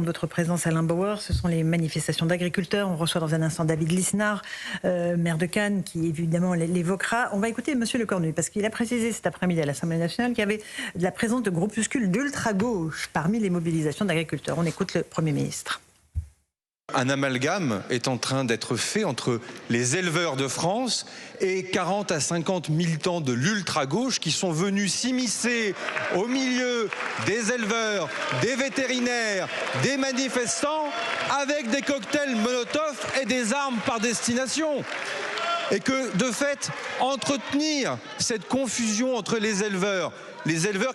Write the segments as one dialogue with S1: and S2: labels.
S1: Votre présence, Alain Bauer, ce sont les manifestations d'agriculteurs. On reçoit dans un instant David Lisnard, maire de Cannes, qui évidemment l'évoquera. On va écouter Monsieur Lecornu, parce qu'il a précisé cet après-midi à l'Assemblée nationale qu'il y avait de la présence de groupuscules d'ultra-gauche parmi les mobilisations d'agriculteurs. On écoute le Premier ministre.
S2: Un amalgame est en train d'être fait entre les éleveurs de France et 40 à 50 militants de l'ultra-gauche qui sont venus s'immiscer au milieu des éleveurs, des vétérinaires, des manifestants avec des cocktails Molotov et des armes par destination. Et que, de fait, entretenir cette confusion entre les éleveurs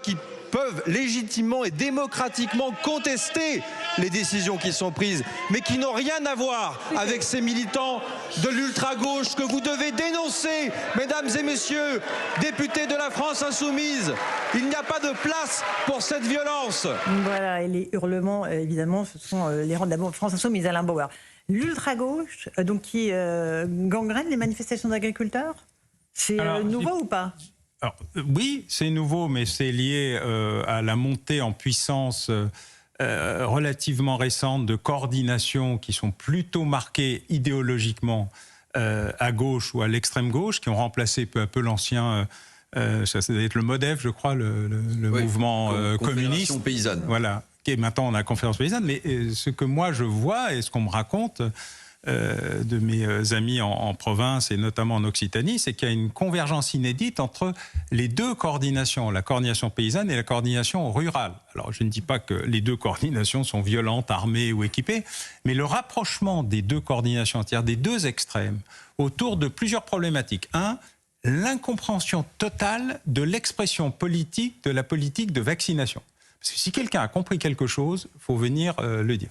S2: qui peuvent légitimement et démocratiquement contester les décisions qui sont prises, mais qui n'ont rien à voir avec ces militants de l'ultra-gauche que vous devez dénoncer, mesdames et messieurs, députés de la France insoumise. Il n'y a pas de place pour cette violence.
S1: Voilà, et les hurlements, évidemment, ce sont les rangs de la France insoumise, Alain Bauer. L'ultra-gauche, donc qui gangrène les manifestations d'agriculteurs, c'est nouveau ou pas ?
S3: Alors, oui, c'est nouveau, mais c'est lié à la montée en puissance relativement récente de coordinations qui sont plutôt marquées idéologiquement à gauche ou à l'extrême gauche, qui ont remplacé peu à peu l'ancien, ça doit être le MODEF, je crois, le mouvement communiste.
S4: Paysanne.
S3: Voilà, qui est maintenant la Conférence paysanne. Mais ce que moi je vois et ce qu'on me raconte de mes amis en province et notamment en Occitanie, c'est qu'il y a une convergence inédite entre les deux coordinations, la coordination paysanne et la coordination rurale. Alors je ne dis pas que les deux coordinations sont violentes, armées ou équipées, mais le rapprochement des deux coordinations, c'est-à-dire des deux extrêmes, autour de plusieurs problématiques. Un, l'incompréhension totale de l'expression politique de la politique de vaccination. Parce que si quelqu'un a compris quelque chose, il faut venir le dire.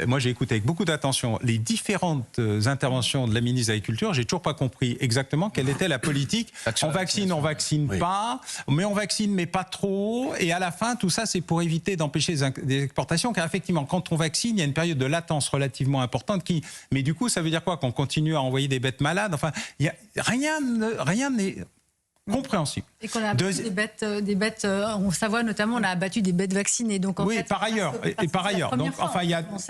S3: Moi, j'ai écouté avec beaucoup d'attention les différentes interventions de la ministre de l'Agriculture. J'ai toujours pas compris exactement quelle était la politique. On vaccine pas, mais on vaccine, mais pas trop. Et à la fin, tout ça, c'est pour éviter d'empêcher des exportations. Car effectivement, quand on vaccine, il y a une période de latence relativement importante qui... Mais du coup, ça veut dire quoi? Qu'on continue à envoyer des bêtes malades? Enfin, rien n'est compréhensible.
S5: Et qu'on a abattu des bêtes en Savoie notamment, on a abattu des bêtes vaccinées. Donc en fait,
S3: par ailleurs. Donc, enfin,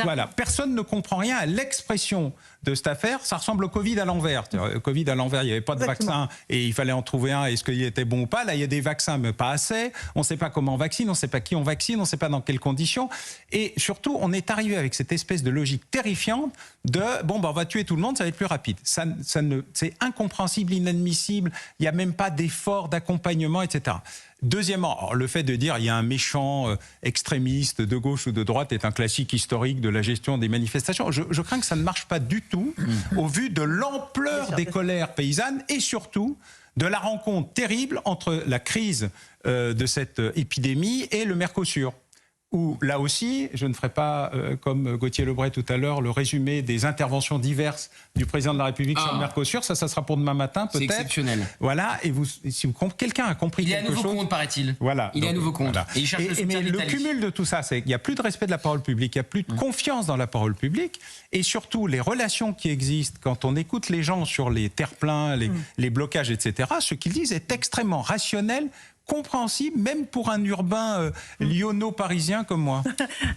S3: voilà, personne ne comprend rien à l'expression de cette affaire. Ça ressemble au Covid à l'envers. Covid à l'envers, il n'y avait pas de vaccin et il fallait en trouver un. Est-ce qu'il était bon ou pas? Là, il y a des vaccins, mais pas assez. On ne sait pas comment on vaccine, on ne sait pas qui on vaccine, on ne sait pas dans quelles conditions. Et surtout, on est arrivé avec cette espèce de logique terrifiante de on va tuer tout le monde, ça va être plus rapide. C'est incompréhensible, inadmissible. Il n'y a même pas d'effort d'accompagnement, etc. Deuxièmement, le fait de dire il y a un méchant extrémiste de gauche ou de droite est un classique historique de la gestion des manifestations. Je crains que ça ne marche pas du tout au vu de l'ampleur des colères paysannes et surtout de la rencontre terrible entre la crise de cette épidémie et le Mercosur. Où, là aussi, je ne ferai pas, comme Gauthier Lebret tout à l'heure, le résumé des interventions diverses du président de la République sur le Mercosur. Ça sera pour demain matin, peut-être.
S4: C'est exceptionnel.
S3: Voilà, et quelqu'un a compris quelque chose...
S4: Il est à nouveau compte, paraît-il.
S3: Voilà.
S4: Il est à nouveau compte.
S3: Voilà.
S4: Et il cherche
S3: mais le cumul de tout ça, c'est qu'il n'y a plus de respect de la parole publique, il n'y a plus de confiance dans la parole publique, et surtout, les relations qui existent, quand on écoute les gens sur les terre-pleins, les blocages, etc., ce qu'ils disent est extrêmement rationnel, compréhensible, même pour un urbain lyonno-parisien comme moi.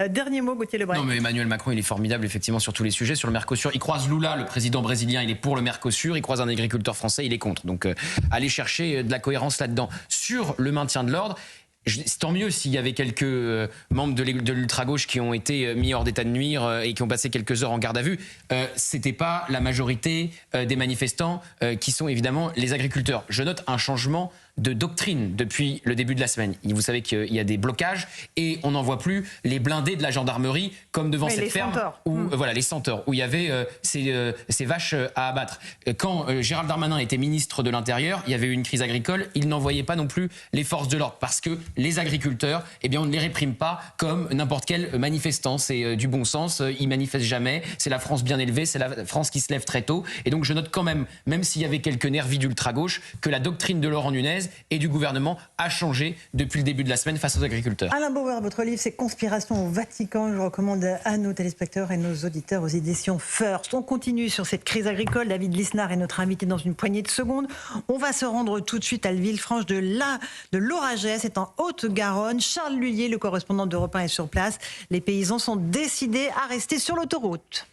S1: Dernier mot, Gauthier Lebret.
S4: Non, mais Emmanuel Macron, il est formidable, effectivement, sur tous les sujets. Sur le Mercosur, il croise Lula, le président brésilien, il est pour le Mercosur. Il croise un agriculteur français, il est contre. Donc, allez chercher de la cohérence là-dedans. Sur le maintien de l'ordre, tant mieux s'il y avait quelques membres de l'ultra-gauche qui ont été mis hors d'état de nuire et qui ont passé quelques heures en garde à vue. C'était pas la majorité des manifestants qui sont évidemment les agriculteurs. Je note un changement de doctrine depuis le début de la semaine. Vous savez qu'il y a des blocages et on n'en voit plus les blindés de la gendarmerie comme devant cette ferme où voilà, les senteurs où il y avait ces vaches à abattre. Quand Gérald Darmanin était ministre de l'Intérieur, il y avait eu une crise agricole, il n'envoyait pas non plus les forces de l'ordre parce que les agriculteurs, on ne les réprime pas comme n'importe quel manifestant. C'est du bon sens, ils manifestent jamais, c'est la France bien élevée, c'est la France qui se lève très tôt. Et donc je note quand même s'il y avait quelques nervis d'ultra-gauche, que la doctrine de Laurent Nunez française et du gouvernement a changé depuis le début de la semaine face aux agriculteurs.
S1: Alain Bauer, votre livre, c'est Conspiration au Vatican. Je recommande à nos téléspectateurs et nos auditeurs aux éditions First. On continue sur cette crise agricole. David Lisnard est notre invité dans une poignée de secondes. On va se rendre tout de suite à Villefranche de l'Oragès, c'est en Haute-Garonne. Charles Lhuillier, le correspondant d'Europe 1, est sur place. Les paysans sont décidés à rester sur l'autoroute.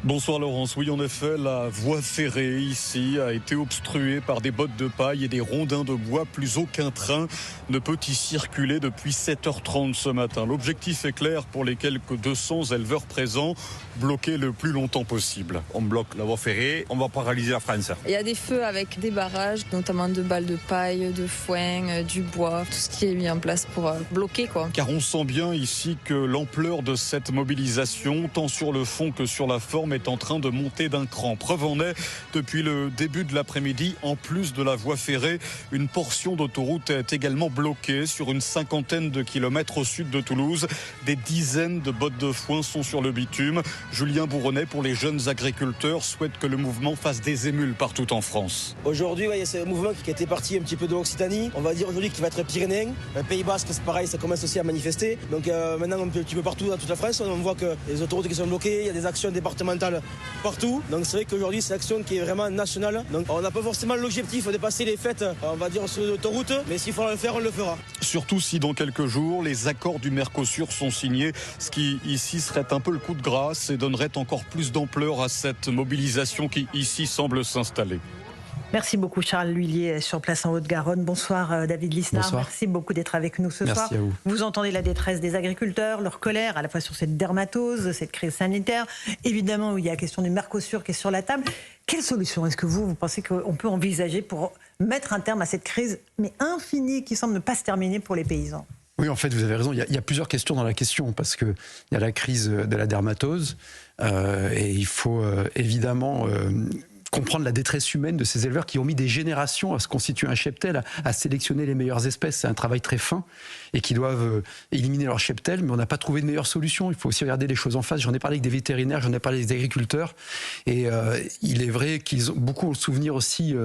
S6: Bonsoir Laurence, oui en effet, la voie ferrée ici a été obstruée par des bottes de paille et des rondins de bois. Plus aucun train ne peut y circuler depuis 7h30 ce matin. L'objectif est clair pour les quelques 200 éleveurs présents, bloquer le plus longtemps possible.
S7: On bloque la voie ferrée, on va paralyser la France.
S8: Il y a des feux avec des barrages, notamment de balles de paille, de foin, du bois, tout ce qui est mis en place pour bloquer quoi.
S6: Car on sent bien ici que l'ampleur de cette mobilisation, tant sur le fond que sur la forme, est en train de monter d'un cran. Preuve en est, depuis le début de l'après-midi, en plus de la voie ferrée, une portion d'autoroute est également bloquée sur une 50aine de kilomètres au sud de Toulouse. Des dizaines de bottes de foin sont sur le bitume. Julien Bourronnet, pour les jeunes agriculteurs, souhaite que le mouvement fasse des émules partout en France.
S9: Aujourd'hui, il y a ce mouvement qui était parti un petit peu de l'Occitanie. On va dire aujourd'hui qu'il va être Pyrénéen. Pays Basque, c'est pareil, ça commence aussi à manifester. Donc maintenant, un petit peu partout dans toute la France, on voit que les autoroutes qui sont bloquées, il y a des actions départementales partout. Donc c'est vrai qu'aujourd'hui, c'est une action qui est vraiment nationale. Donc on n'a pas forcément l'objectif de passer les fêtes, on va dire, sur l'autoroute, mais s'il faut le faire, on le fera.
S6: Surtout si dans quelques jours, les accords du Mercosur sont signés, ce qui ici serait un peu le coup de grâce et donnerait encore plus d'ampleur à cette mobilisation qui ici semble s'installer.
S1: Merci beaucoup Charles Lhuillier sur place en Haute-Garonne. Bonsoir David Lisnard.
S10: Bonsoir.
S1: Merci beaucoup d'être avec nous ce soir.
S10: Merci à vous.
S1: Vous entendez la détresse des agriculteurs, leur colère à la fois sur cette dermatose, cette crise sanitaire. Évidemment, il y a la question du Mercosur qui est sur la table. Quelle solution est-ce que vous pensez qu'on peut envisager pour mettre un terme à cette crise, mais infinie, qui semble ne pas se terminer pour les paysans ?
S10: Oui, en fait, vous avez raison. Il y a plusieurs questions dans la question, parce qu'il y a la crise de la dermatose, et il faut évidemment comprendre la détresse humaine de ces éleveurs qui ont mis des générations à se constituer un cheptel, à sélectionner les meilleures espèces. C'est un travail très fin, et qui doivent éliminer leur cheptel, mais on n'a pas trouvé de meilleure solution. Il faut aussi regarder les choses en face. J'en ai parlé avec des vétérinaires, j'en ai parlé avec des agriculteurs, et il est vrai qu'ils ont beaucoup le souvenir aussi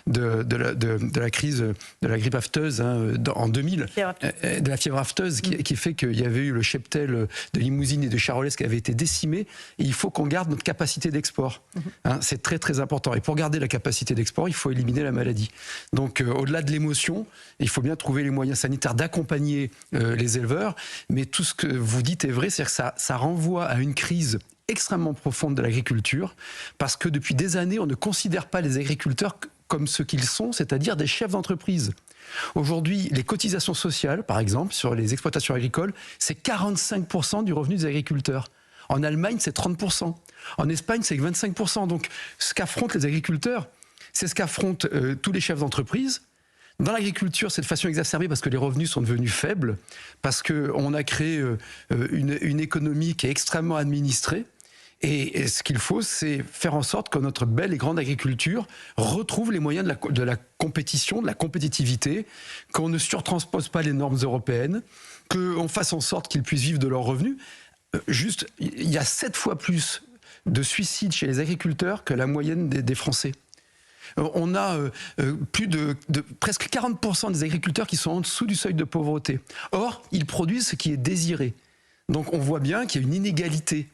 S10: de la crise de la grippe afteuse en 2000, de la fièvre afteuse, qui fait qu'il y avait eu le cheptel de Limousine et de Charolais qui avait été décimé, et il faut qu'on garde notre capacité d'export. C'est très très important. Et pour garder la capacité d'export, il faut éliminer la maladie. Donc au-delà de l'émotion, il faut bien trouver les moyens sanitaires d'accompagner les éleveurs. Mais tout ce que vous dites est vrai, c'est-à-dire que ça renvoie à une crise extrêmement profonde de l'agriculture, parce que depuis des années, on ne considère pas les agriculteurs comme ce qu'ils sont, c'est-à-dire des chefs d'entreprise. Aujourd'hui, les cotisations sociales, par exemple, sur les exploitations agricoles, c'est 45% du revenu des agriculteurs. En Allemagne, c'est 30%. En Espagne, c'est 25%. Donc, ce qu'affrontent les agriculteurs, c'est ce qu'affrontent tous les chefs d'entreprise. Dans l'agriculture, c'est de façon exacerbée parce que les revenus sont devenus faibles, parce qu'on a créé une économie qui est extrêmement administrée. Et ce qu'il faut, c'est faire en sorte que notre belle et grande agriculture retrouve les moyens de la compétition, de la compétitivité, qu'on ne surtranspose pas les normes européennes, qu'on fasse en sorte qu'ils puissent vivre de leurs revenus. Juste, il y a 7 fois plus de suicides chez les agriculteurs que la moyenne des Français. On a plus de presque 40% des agriculteurs qui sont en dessous du seuil de pauvreté. Or, ils produisent ce qui est désiré. Donc on voit bien qu'il y a une inégalité,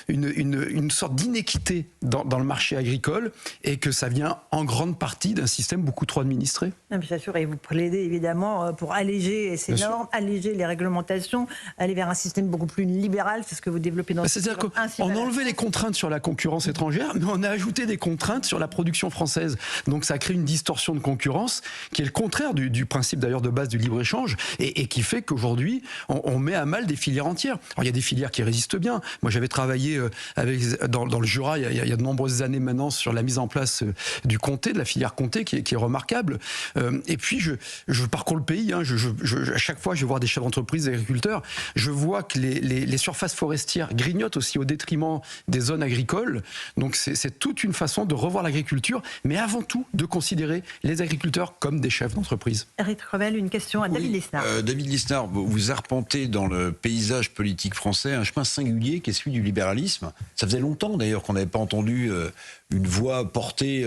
S10: une sorte d'inéquité dans le marché agricole, et que ça vient en grande partie d'un système beaucoup trop administré.
S1: Non, bien sûr, et vous plaidez évidemment pour alléger ces normes, alléger les réglementations, aller vers un système beaucoup plus libéral, c'est ce que vous développez dans
S10: C'est-à-dire qu'on a enlevé les contraintes sur la concurrence étrangère, mais on a ajouté des contraintes sur la production française. Donc ça crée une distorsion de concurrence qui est le contraire du principe d'ailleurs de base du libre-échange, et qui fait qu'aujourd'hui, on met à mal des filières entières. Alors il y a des filières qui résistent bien. Moi, j'avais travaillé dans le Jura il y a de nombreuses années maintenant sur la mise en place du comté, de la filière comté, qui est remarquable. Et puis, je parcours le pays. À chaque fois, je vais voir des chefs d'entreprise, des agriculteurs. Je vois que les surfaces forestières grignotent aussi au détriment des zones agricoles. Donc, c'est toute une façon de revoir l'agriculture, mais avant tout, de considérer les agriculteurs comme des chefs d'entreprise.
S1: Eric Revel, une question à David Lisnard.
S7: David Lisnard, vous arpentez dans le paysage politique français un chemin singulier qui est celui du libéralisme. Ça faisait longtemps d'ailleurs qu'on n'avait pas entendu une voix portée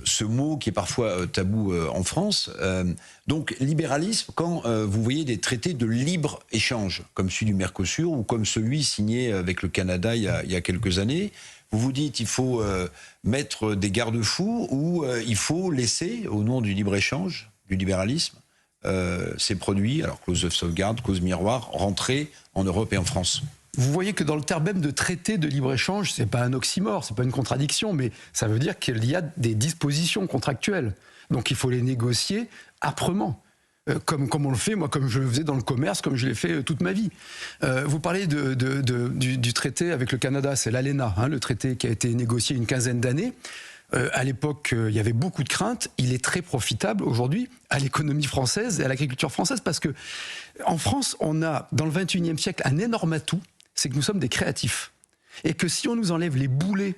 S7: ce mot qui est parfois tabou en France. Donc, libéralisme, quand vous voyez des traités de libre-échange, comme celui du Mercosur ou comme celui signé avec le Canada il y a quelques années, vous vous dites il faut mettre des garde-fous ou il faut laisser, au nom du libre-échange, du libéralisme, ces produits, alors clause de sauvegarde, clause miroir, rentrer en Europe et en France.
S10: Vous voyez que dans le terme même de traité de libre-échange, c'est pas un oxymore, c'est pas une contradiction, mais ça veut dire qu'il y a des dispositions contractuelles. Donc il faut les négocier âprement. Comme on le fait, moi, comme je le faisais dans le commerce, comme je l'ai fait toute ma vie. Vous parlez du traité avec le Canada, c'est l'ALENA, le traité qui a été négocié une quinzaine d'années. À l'époque, il y avait beaucoup de craintes. Il est très profitable aujourd'hui à l'économie française et à l'agriculture française parce que en France, on a, dans le 21e siècle, un énorme atout, c'est que nous sommes des créatifs. Et que si on nous enlève les boulets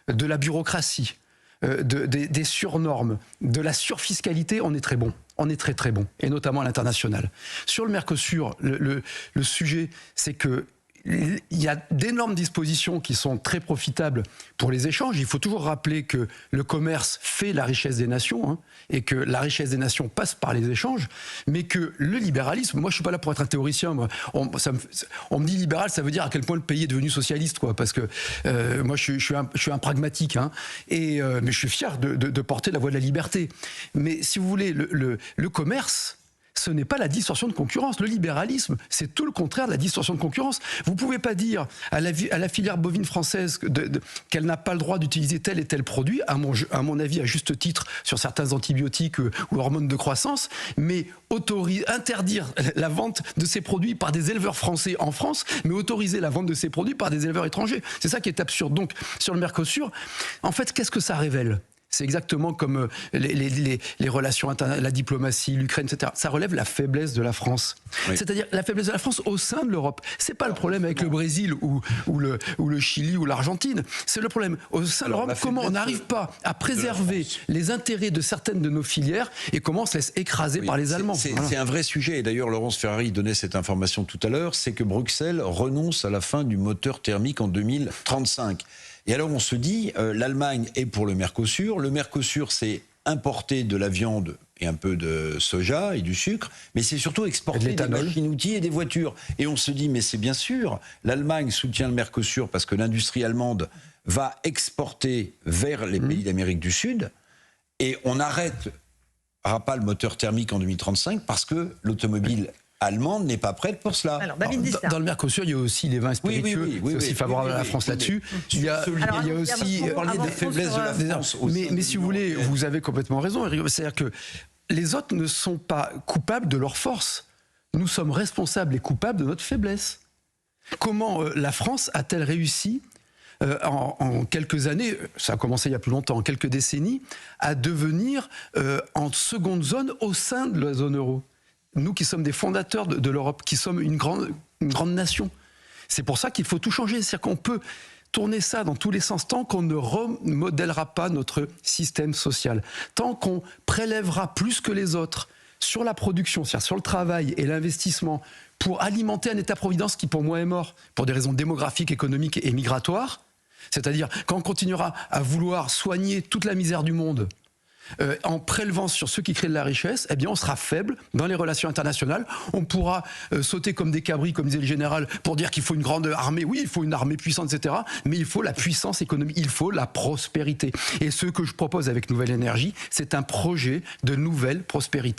S10: de la bureaucratie, des surnormes, de la surfiscalité, on est très bon. On est très très bon, et notamment à l'international. Sur le Mercosur, le sujet, c'est que il y a d'énormes dispositions qui sont très profitables pour les échanges. Il faut toujours rappeler que le commerce fait la richesse des nations, et que la richesse des nations passe par les échanges, mais que le libéralisme, moi je suis pas là pour être un théoricien, on me dit libéral, ça veut dire à quel point le pays est devenu socialiste, quoi, parce que moi je suis un pragmatique, mais je suis fier de porter la voix de la liberté. Mais si vous voulez, le commerce, ce n'est pas la distorsion de concurrence. Le libéralisme, c'est tout le contraire de la distorsion de concurrence. Vous ne pouvez pas dire à la filière bovine française qu'elle n'a pas le droit d'utiliser tel et tel produit, à mon avis, à juste titre, sur certains antibiotiques ou hormones de croissance, mais interdire la vente de ces produits par des éleveurs français en France, mais autoriser la vente de ces produits par des éleveurs étrangers. C'est ça qui est absurde. Donc, sur le Mercosur, en fait, qu'est-ce que ça révèle ? C'est exactement comme les relations internationales, la diplomatie, l'Ukraine, etc. Ça relève la faiblesse de la France. Oui. C'est-à-dire la faiblesse de la France au sein de l'Europe. C'est pas le problème avec le Brésil ou le Chili ou l'Argentine. C'est le problème au sein de l'Europe. Comment on n'arrive pas à préserver les intérêts de certaines de nos filières et comment on se laisse écraser par les Allemands.
S7: C'est un vrai sujet. Et d'ailleurs, Laurence Ferrari donnait cette information tout à l'heure. C'est que Bruxelles renonce à la fin du moteur thermique en 2035. Et alors on se dit, l'Allemagne est pour le Mercosur. Le Mercosur, c'est importer de la viande et un peu de soja et du sucre, mais c'est surtout exporter des machines-outils et des voitures. Et on se dit, mais c'est bien sûr, l'Allemagne soutient le Mercosur parce que l'industrie allemande va exporter vers les pays d'Amérique du Sud, et on n'arrêtera pas le moteur thermique en 2035 parce que l'automobile allemande n'est pas prête pour cela.
S1: Alors,
S10: dans le Mercosur, il y a aussi les vins spiritueux, c'est aussi favorable à la France là-dessus. Il y a aussi
S7: parler des faiblesses de la France.
S10: Mais si vous voulez, vous avez complètement raison. C'est-à-dire que les autres ne sont pas coupables de leur force. Nous sommes responsables et coupables de notre faiblesse. Comment la France a-t-elle réussi en quelques années, ça a commencé il y a plus longtemps, en quelques décennies, à devenir en seconde zone au sein de la zone euro? Nous qui sommes des fondateurs de l'Europe, qui sommes une grande nation. C'est pour ça qu'il faut tout changer. C'est-à-dire qu'on peut tourner ça dans tous les sens tant qu'on ne remodèlera pas notre système social, tant qu'on prélèvera plus que les autres sur la production, c'est-à-dire sur le travail et l'investissement pour alimenter un État-providence qui pour moi est mort pour des raisons démographiques, économiques et migratoires. C'est-à-dire quand on continuera à vouloir soigner toute la misère du monde en prélevant sur ceux qui créent de la richesse, eh bien on sera faible dans les relations internationales. On pourra sauter comme des cabris, comme disait le général, pour dire qu'il faut une grande armée. Oui, il faut une armée puissante, etc. Mais il faut la puissance économique, il faut la prospérité. Et ce que je propose avec Nouvelle Énergie, c'est un projet de nouvelle prospérité.